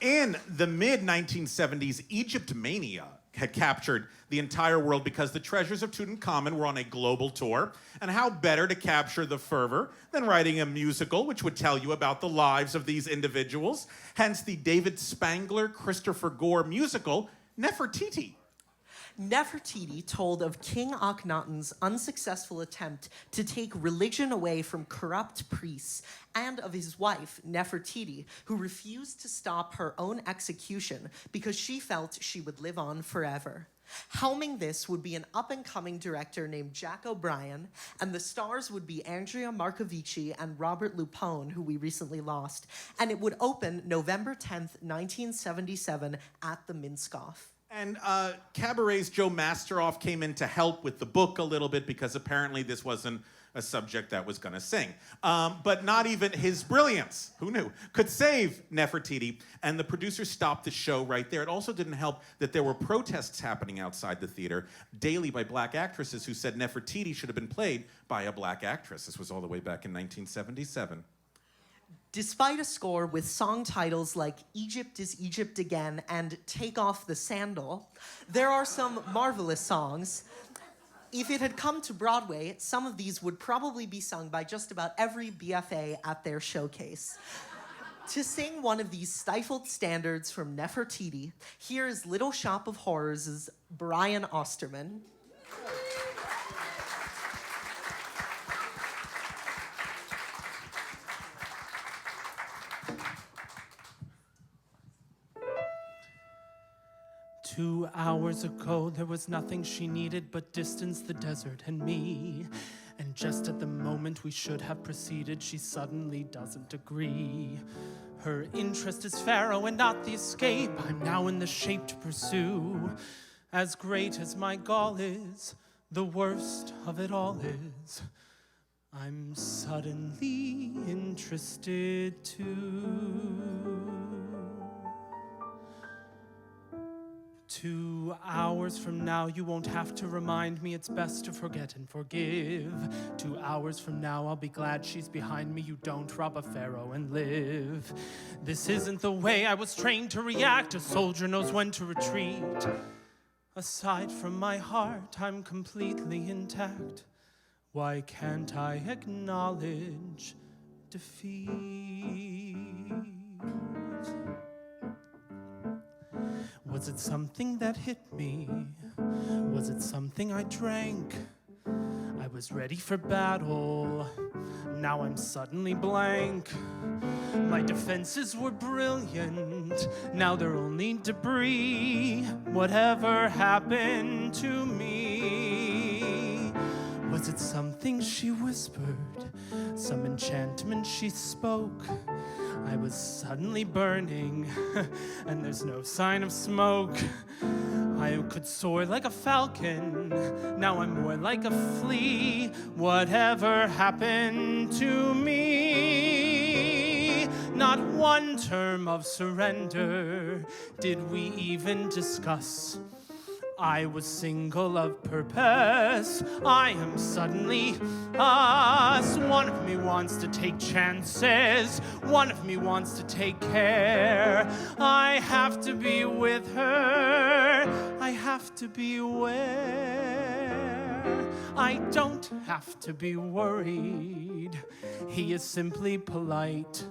In the mid-1970s, Egypt mania had captured the entire world because the treasures of Tutankhamun were on a global tour. And how better to capture the fervor than writing a musical which would tell you about the lives of these individuals. Hence the David Spangler, Christopher Gore musical, Nefertiti. Nefertiti told of King Akhenaten's unsuccessful attempt to take religion away from corrupt priests and of his wife, Nefertiti, who refused to stop her own execution because she felt she would live on forever. Helming this would be an up-and-coming director named Jack O'Brien, and the stars would be Andrea Marcovici and Robert Lupone, who we recently lost, and it would open November 10th, 1977 at the Minskoff. And Cabaret's Joe Masteroff came in to help with the book a little bit because apparently this wasn't a subject that was going to sing. But not even his brilliance, who knew, could save Nefertiti. And the producer stopped the show right there. It also didn't help that there were protests happening outside the theater daily by black actresses who said Nefertiti should have been played by a black actress. This was all the way back in 1977. Despite a score with song titles like Egypt is Egypt Again and Take Off the Sandal, there are some marvelous songs. If it had come to Broadway, some of these would probably be sung by just about every BFA at their showcase. To sing one of these stifled standards from Nefertiti, here is Little Shop of Horrors' Bryan Austermann. 2 hours ago, there was nothing she needed but distance, the desert, and me. And just at the moment we should have proceeded, she suddenly doesn't agree. Her interest is Pharaoh and not the escape. I'm now in the shape to pursue. As great as my gall is, the worst of it all is I'm suddenly interested too. 2 hours from now, you won't have to remind me. It's best to forget and forgive. 2 hours from now, I'll be glad she's behind me. You don't rob a pharaoh and live. This isn't the way I was trained to react. A soldier knows when to retreat. Aside from my heart, I'm completely intact. Why can't I acknowledge defeat? Was it something that hit me? Was it something I drank? I was ready for battle. Now I'm suddenly blank. My defenses were brilliant. Now they're only debris. Whatever happened to me? Was it something she whispered? Some enchantment she spoke? I was suddenly burning, and there's no sign of smoke. I could soar like a falcon, now I'm more like a flea. Whatever happened to me? Not one term of surrender did we even discuss. I was single of purpose. I am suddenly us. One of me wants to take chances. One of me wants to take care. I have to be with her. I have to be where. I don't have to be worried. He is simply polite.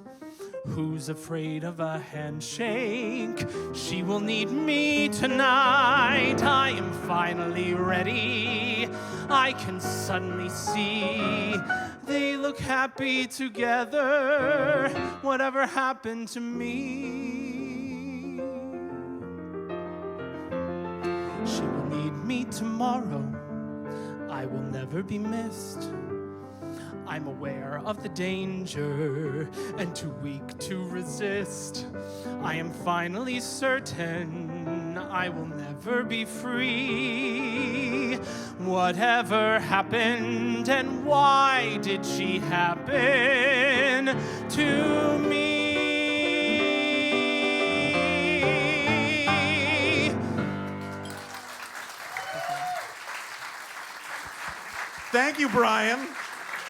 Who's afraid of a handshake? She will need me tonight. I am finally ready. I can suddenly see they look happy together. Whatever happened to me? She will need me tomorrow. I will never be missed. I'm aware of the danger and too weak to resist. I am finally certain I will never be free. Whatever happened and why did she happen to me? Thank you, Bryan.